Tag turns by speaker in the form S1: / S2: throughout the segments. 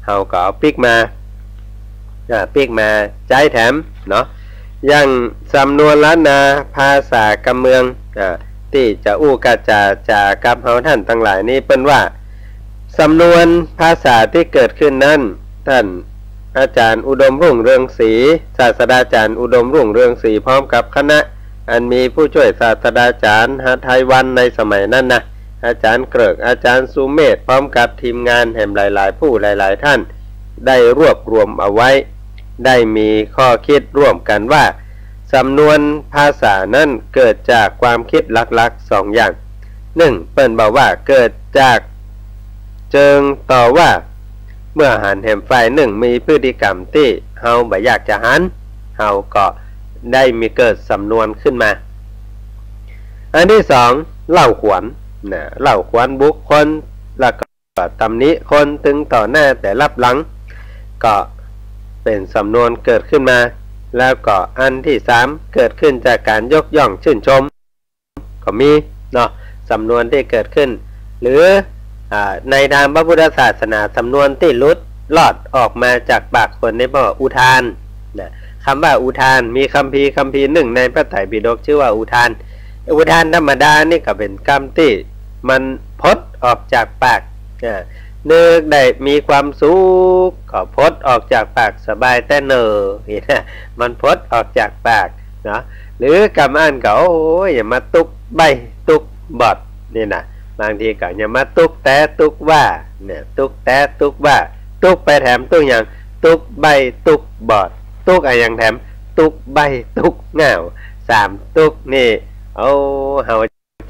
S1: เฮาก็เอาปิกมาใจแถมเนาะยังสำนวนล้านนาภาษากำเมืองที่จะอู้กาจากับเฮาท่านทั้งหลายนี้เป็นว่าสำนวนภาษาที่เกิดขึ้นนั้นท่านอาจารย์อุดมรุ่งเรืองศรีศาสตราจารย์อุดมรุ่งเรืองศรีพร้อมกับคณะอันมีผู้ช่วยศาสตราจารย์หไทยวันในสมัยนั้นนะอาจารย์เกริกอาจารย์สุเมธพร้อมกับทีมงานแห่งหลายๆผู้หลายๆท่านได้รวบรวมเอาไว้ได้มีข้อคิดร่วมกันว่าสำนวนภาษานั้นเกิดจากความคิดหลักๆ2อย่าง1เปิ้นบอกว่าเกิดจากเจิงต่อว่าเมื่อหันแห่งฝ่ายหนึ่งมีพฤติกรรมที่เฮาบ่อยากจะหันเฮาก็ได้มีเกิดสำนวนขึ้นมาอันที่2เล่าขวัญเล่าขวัญบุคคลแล้วก็ตำหนิคนถึงต่อหน้าแต่รับหลังก็เป็นสำนวนเกิดขึ้นมาแล้วก็อันที่3เกิดขึ้นจากการยกย่องชื่นชมก็มีเนาะสำนวนที่เกิดขึ้นหรือในทางพระพุทธศาสนาสำนวนที่ลุดลอดออกมาจากปากคนได้บอกอุทานนะคำว่าอุทานมีคัมภีร์หนึ่งในพระไตรปิฎกชื่อว่าอุทานธรรมดานี่ก็เป็นคำที่มันพดออกจากปากนึกได้มีความสุขก็พดออกจากปากสบายแต่เนอมันพดออกจากปากเนาะหรือกำอันก็โอ้ยอย่ามาตุกใบตุกบอดนี่นะบางทีก็อย่ามาตุกแต่ตุกว่าเนี่ยตุกแต่ตุกว่าตุกไปแถมตุกอย่างตุกใบตุกบอดตุกอะไรอย่างแถมตุกใบตุกเงา3ตุกนี่เอาเฮา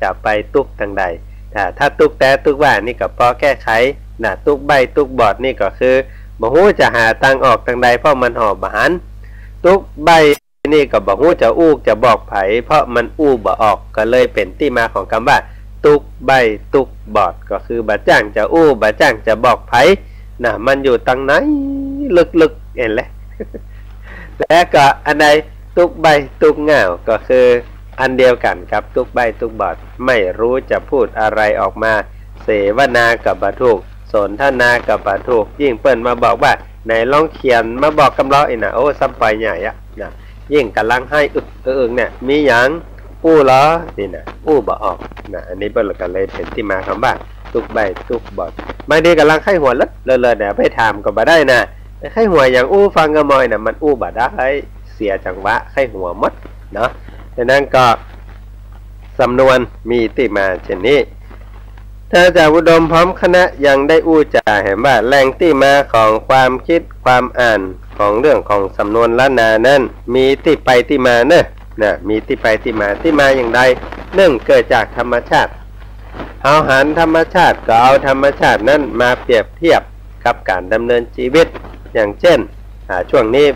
S1: จะไปตุกทางใดถ้าตุกแต่ตุกว่านี่ก็พอแก้ไขนะตุกใบตุกบอดนี่ก็คือบ่ฮู้จะหาทางออกทางใดเพราะมันหอบหันตุกใบนี่ก็บ่ฮู้จะอู้จะบอกไผเพราะมันอู้บ่ออกก็เลยเป็นที่มาของคำว่าตุกใบตุกบอดก็คือบ่จ้างจะอู้บ่จ้างจะบอกไผนะมันอยู่ตรงไหนลึกๆเห็นแหละและก็อันใดตุกใบตุกเงาก็คืออันเดียวกันครับตุกใบตุกบอดไม่รู้จะพูดอะไรออกมาเสวนากับบ่ถูกสนทนากับบ่ถูกยิ่งเปิ้นมาบอกว่าไหนลองเขียนมาบอกกำล้ออีกนะโอ้ซับไปใหญ่อะนะยิ่งกำลังให้เนี่ยมีหยังอู้เหรอนี่นะอู้บ่ออกนะอันนี้เปิ้นก็เลยเป็นที่มาคำว่าตุกใบตุกบอดบางทีกำลังไข้หัวเลิศเนี่ยไปถามก็บ่ได้นะไข้หัวอย่างอู้ฟังกระมอยน่ะมันอู้บ่ได้เสียจังหวะไข้หัวหมดเนาะดังนั้นก็สำนวนมีที่มาเช่นนี้ถ้าอาจารย์อุดมพร้อมคณะยังได้อู้จ่าเห็นว่าแหล่งที่มาของความคิดความอ่านของเรื่องของสำนวนล้านนานั้นมีที่ไปที่มาเนอะมีที่ไปที่มาอย่างใดเนื่องเกิดจากธรรมชาติเอาหันธรรมชาติก็เอาธรรมชาตินั้นมาเปรียบเทียบกับการดำเนินชีวิตอย่างเช่นช่วงนี้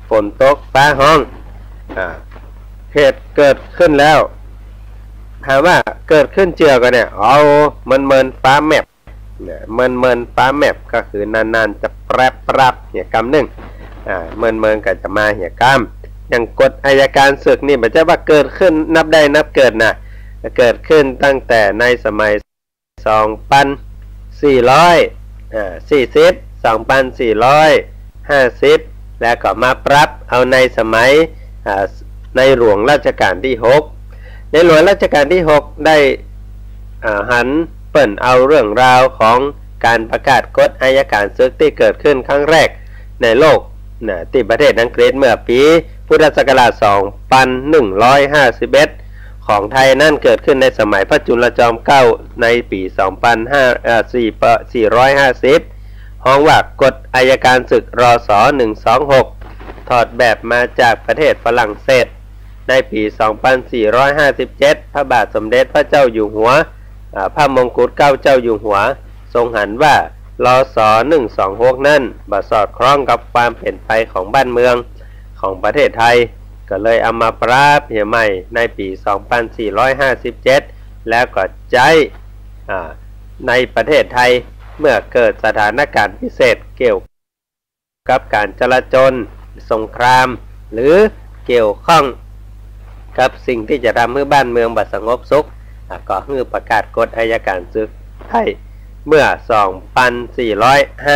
S1: ฝนตกฟ้าห้องเหตุเกิดขึ้นแล้วถามว่าเกิดขึ้นเจือกันเนี่ยเอามันเมินฟ้าแมพเนี่ยเมินฟ้าแมพก็คือนานๆจะแปรบเหี่ยกรรมหนึ่งเมินก็จะมาเหี่ยกรรมอย่างกฎอัยการศึกนี่มันจะว่าเกิดขึ้นนับได้นับเกิดนะเกิดขึ้นตั้งแต่ในสมัย2450แล้วก็มาปรับเอาในสมัยในหลวงรัชกาลที่6ในหลวงรัชกาลที่6ได้หันเปิ่นเอาเรื่องราวของการประกาศกฎอัยการศึกที่เกิดขึ้นครั้งแรกในโลกที่ประเทศอังกฤษเมื่อปีพุทธศักราช2151ของไทยนั่นเกิดขึ้นในสมัยพระจุลจอมเกล้าในปี2450ห้องว่ากฎอัยการศึกรศ126ถอดแบบมาจากประเทศฝรั่งเศสในปี2457พระบาทสมเด็จพระเจ้าอยู่หัวพระมงกุฎเกล้าเจ้าอยู่หัวทรงหันว่ารศ126นั่นบ่สอดคล้องกับความเปลี่ยนไปของบ้านเมืองของประเทศไทยก็เลยเอามาปรับใหม่ในปี2457แล้วก็ใช้ในประเทศไทยเมื่อเกิดสถานการณ์พิเศษเกี่ยวกับการจลาจลสงครามหรือเกี่ยวข้องกับสิ่งที่จะทำให้บ้านเมืองบัดสงบสุขก็คือประกาศกฎอัยการศึกให้ เมื่อ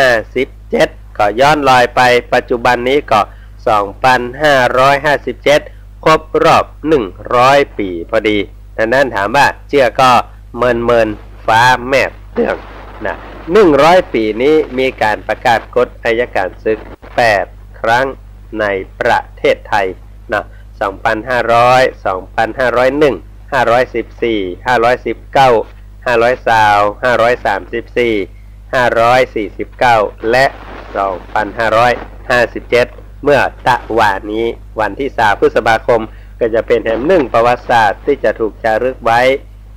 S1: 2457 ก็ย้อนลอยไปปัจจุบันนี้ก็ 2557 ครบรอบ 100 ปีพอดีดังนั้นถามว่าเชื่อก็เมินฟ้าแมบเตืองนะ100 ปีนี้มีการประกาศกฎอัยการศึก8 ครั้งในประเทศไทยนะ2,500 2,501 514 519 520 534 549 และ 2,557 เมื่อตะวันนี้วันที่3 พฤษภาคมก็จะเป็นแห่งหนึ่งประวัติศาสตร์ที่จะถูกจารึกไว้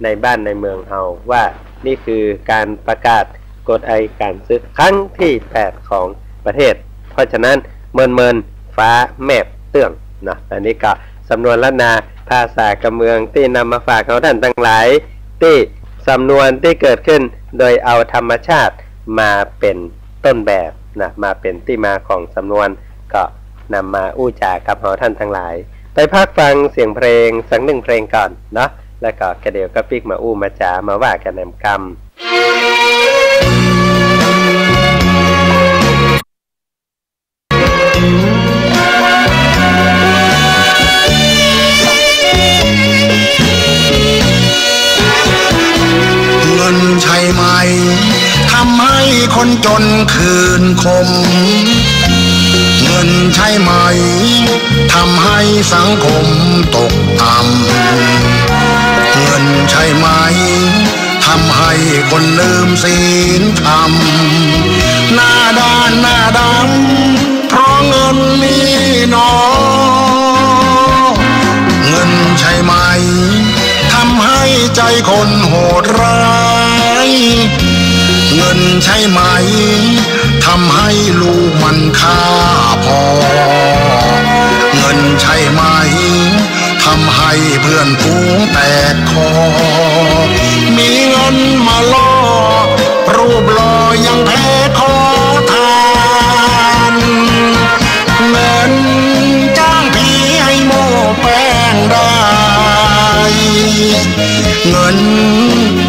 S1: ในบ้านในเมืองเฮาว่านี่คือการประกาศกฎอัยการศึกครั้งที่8ของประเทศเพราะฉะนั้นเมินฟ้าแมบเตื้องนะอันนี้ก็สำนวนล้านนาภาษากำเมืองที่นำมาฝากเขาท่านทั้งหลายที่สำนวนที่เกิดขึ้นโดยเอาธรรมชาติมาเป็นต้นแบบนะมาเป็นที่มาของสำนวนก็นำมาอู้จากับเขาท่านทั้งหลายไปพักฟังเสียงเพลงสักหนึ่งเพลงก่อนเนาะแล้วก็กระเดียวก็ปิกมาอู้มาจามาว่ากันนำคำ
S2: เงินใช่ไหมทำให้คนจนคืนคมเงินใช่ไหมทำให้สังคมตกต่ำเงินใช่ไหมทำให้คนลืมศีลธรรมหน้าด้านหน้าดำเพราะเงินนี่หนอเงินใช่ไหมทำให้ใจคนโหดร้ายเงินใช่ไหมทำให้ลูกมันฆ่าพ่อเงินใช่ไหมทำให้เพื่อนฝูงแตกคอมีเงินมาล่อรูปหล่อยังแพ้ขอทานเงินจ้างผีให้โม่แป้งได้เงิน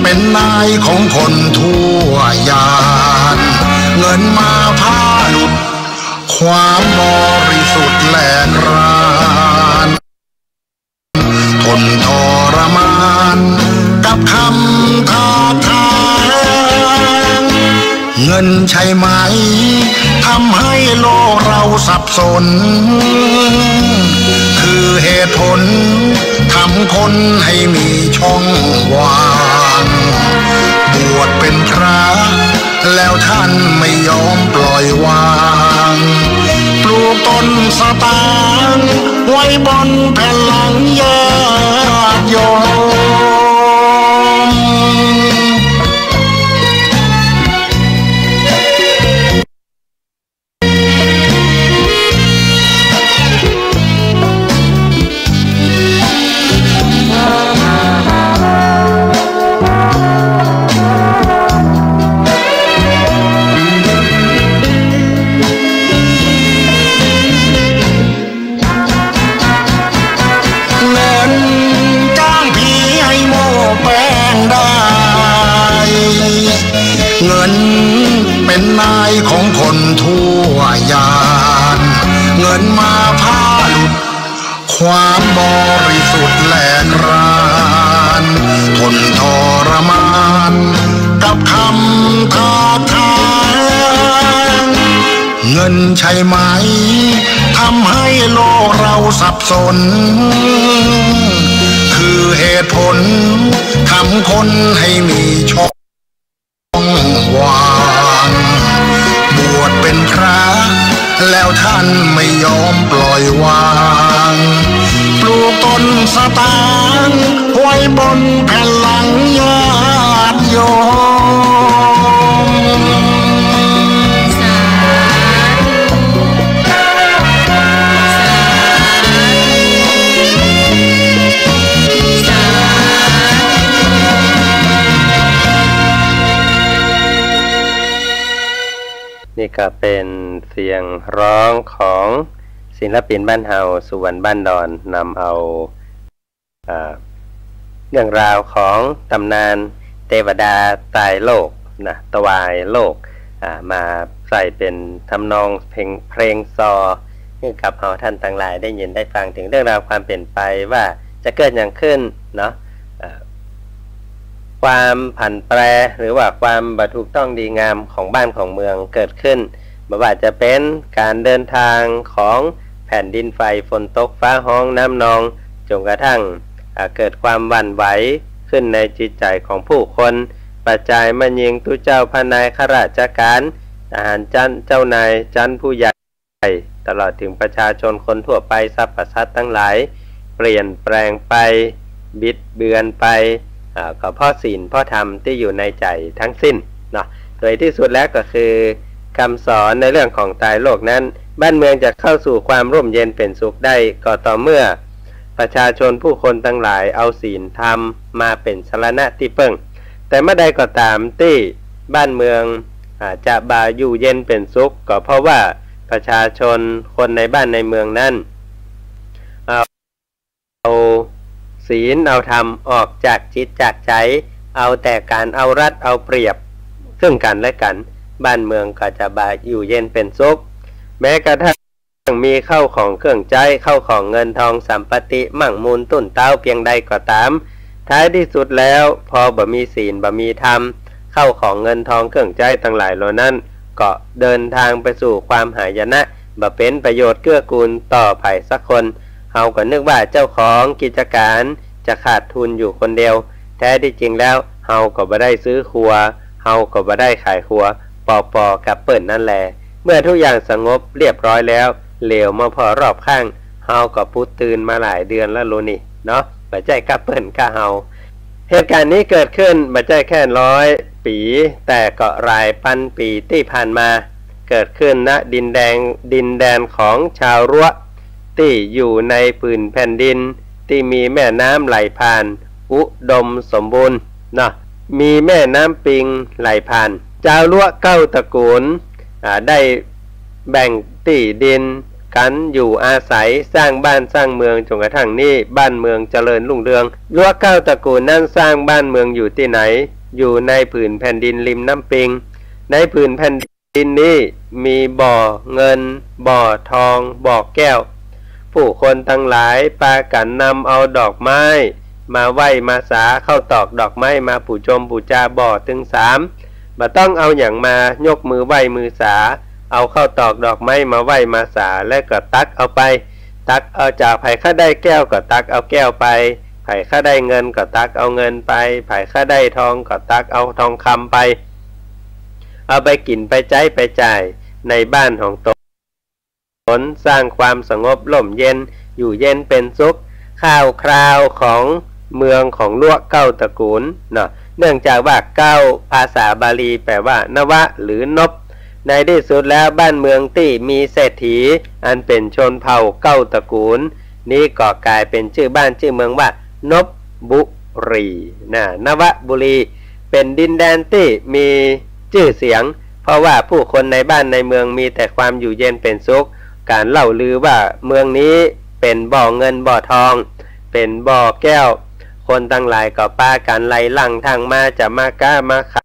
S2: เป็นนายของคนทั่วยานเงินมาพาหลุดความบริสุทธิ์แหลกรานทนทรมานกับคำท้าทายเงินใช่ไหมทำให้โลกเราสับสนคือเหตุผลทำคนให้มีช่องว่างบวชเป็นพระแล้วท่านไม่ยอมปล่อยวางปลูกต้นสตางค์ไว้บนแผ่นหลังญาติโยมเงินเป็นนายของคนทั่วยานเงินมาพาหลุดความบริสุทธิ์แหลกรานทนทรมานกับคำท้าทายเงินใช่ไหมทำให้โลกเราสับสนคือเหตุผลทำคนให้มีช่องว่างบวชเป็นพระแล้วท่านไม่ยอมปล่อยวางปลูกต้นสตางค์ไว้บนแผ่นหลังญาติโยม
S1: นี่ก็เป็นเสียงร้องของศิลปินบ้านเฮาสุวรรณบ้านดอนนำเอาเรื่องราวของตำนานเทวดาตายโลก นะตวายโลกมาใส่เป็นทำนองเพลงซอให้กับเฮาท่านทั้งหลายได้ยินได้ฟังถึงเรื่องราวความเปลี่ยนไปว่าจะเกิดอย่างขึ้นเนาะความผันแปรหรือว่าความบรรทุกต้องดีงามของบ้านของเมืองเกิดขึ้นไม่ว่าจะเป็นการเดินทางของแผ่นดินไฟฝนตกฟ้าห้องน้ำนองจนกระทั่งเกิดความหวั่นไหวขึ้นในจิตใจของผู้คนปัจจัยมันยิงตุเจ้าพนายข้าราชการทหารจันเจ้านายจันผู้ใหญ่ตลอดถึงประชาชนคนทั่วไปสรรพสัตว์ทั้งหลายเปลี่ยนแปลงไปบิดเบือนไปก็เพราะศีลเพราะธรรมที่อยู่ในใจทั้งสิ้นเนาะโดยที่สุดแล้วก็คือคำสอนในเรื่องของตายโลกนั้นบ้านเมืองจะเข้าสู่ความร่มเย็นเป็นสุขได้ก็ต่อเมื่อประชาชนผู้คนทั้งหลายเอาศีลธรรมมาเป็นสรณะที่พึ่งแต่เมื่อใดก็ตามที่บ้านเมืองจะบาอยู่เย็นเป็นสุขก็เพราะว่าประชาชนคนในบ้านในเมืองนั้นเอาศีลเอาธรรมออกจากจิตจากใจเอาแต่การเอารัดเอาเปรียบซึ่งกันและกันบ้านเมืองก็จะบาอยู่เย็นเป็นสุขแม้กระทั่งมีเข้าของเครื่องใจเข้าของเงินทองสัมปติมั่งมูลตุ่นเต้าเพียงใดก็ตามท้ายที่สุดแล้วพอบ่มีศีลบ่มีธรรมเข้าของเงินทองเครื่องใจทั้งหลายเหล่านั้นก็เดินทางไปสู่ความหายนะบ่เป็นประโยชน์เกื้อกูลต่อไผสักคนเฮาก็นึกว่าเจ้าของกิจการจะขาดทุนอยู่คนเดียวแท้ที่จริงแล้วเฮาก็บ่ได้ซื้อครัวเฮาก็บ่ได้ขายครัวปอกับเปิ้นนั่นแหละเมื่อทุกอย่างสงบเรียบร้อยแล้วเหลวมาพอรอบข้างเฮาก็พุดตื่นมาหลายเดือนแล้วโลนี่เนาะบ่ใจกับเปิ้นกับเฮาเหตุการณ์นี้เกิดขึ้นบ่ใจแค่100 ปีแต่ก็หลายพันปีที่ผ่านมาเกิดขึ้นณดินแดนของชาวรั้วที่อยู่ในผืนแผ่นดินที่มีแม่น้ำไหลผ่านอุดมสมบูรณ์เนาะมีแม่น้ำปิงไหลผ่านชาวรั้ว9 ตระกูลได้แบ่งที่ดินกันอยู่อาศัยสร้างบ้านสร้างเมืองจนกระทั่งนี้บ้านเมืองเจริญรุ่งเรืองรั้ว9 ตระกูลนั้นสร้างบ้านเมืองอยู่ที่ไหนอยู่ในผืนแผ่นดินริมน้ำปิงในผืนแผ่นดินนี้มีบ่อเงินบ่อทองบ่อแก้วผู้คนทั้งหลายพากันนำเอาดอกไม้มาไหว้มาสาเข้าตอกดอกไม้มาปู่ชมปู่จาบ่อถึง3บ่ต้องเอาอย่างมายกมือไหว้มือสาเอาเข้าตอกดอกไม้มาไหว้มาสาและก็ตักเอาไปตักเอาจากไผ่ข้าได้แก้วก็ตักเอาแก้วไปไผ่ข้าได้เงินก็ตักเอาเงินไปไผ่ข้าได้ทองก็ตักเอาทองคำไปเอาไปกินไปใช้ไปจ่ายในบ้านของตนสร้างความสงบร่มเย็นอยู่เย็นเป็นสุขข่าวคราวของเมืองของรั้ว9 ตระกูลเนาะเนื่องจากว่า9ภาษาบาลีแปลว่านวะหรือนพในที่สุดแล้วบ้านเมืองที่มีเศรษฐีอันเป็นชนเผ่า9 ตระกูลนี้ก็กลายเป็นชื่อบ้านชื่อเมืองว่านพบุรีนวบุรีเป็นดินแดนที่มีชื่อเสียงเพราะว่าผู้คนในบ้านในเมืองมีแต่ความอยู่เย็นเป็นสุขการเล่าลือว่าเมืองนี้เป็นบ่อเงินบ่อทองเป็นบ่อแก้วคนทั้งหลายก็พากันไล่ลั่งทางมาจะมาค้ามาข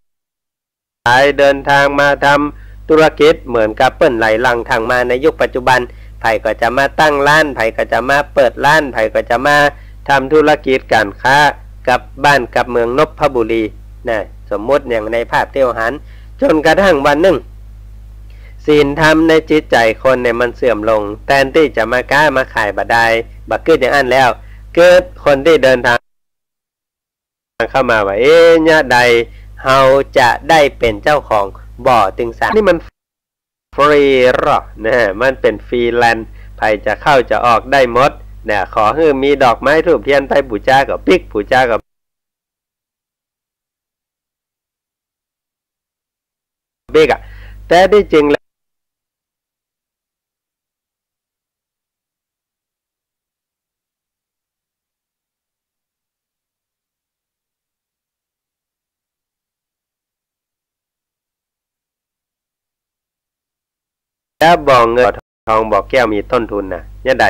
S1: ายเดินทางมาทำธุรกิจเหมือนกับเปิ้นไล่ลั่งทางมาในยุคปัจจุบันไผก็จะมาตั้งร้านไผก็จะมาเปิดร้านไผก็จะมาทำธุรกิจการค้ากับบ้านกับเมืองนพบุรีนะสมมติอย่างในภาพเที่ยวหันจนกระทั่งวันหนึ่งศีลธรรมในจิตใจคนเนี่ยมันเสื่อมลงแทนที่จะมาค้ามาขายบ่ได้บักเกิดอย่างนั้นแล้วเกิดคนที่เดินทางเข้ามาว่าเนี่ยใดเฮาจะได้เป็นเจ้าของบ่อตึงสามนี่มันฟรีหรอนะมันเป็นฟรีแลนด์ใครจะเข้าจะออกได้หมดเนี่ยขอให้มีดอกไม้ธูปเทียนไปบูชากับปิกบูชากับปิกแต่ที่จริงแล้วบ่อเงินทองบ่อแก้วมีต้นทุนนะเนี่ยใด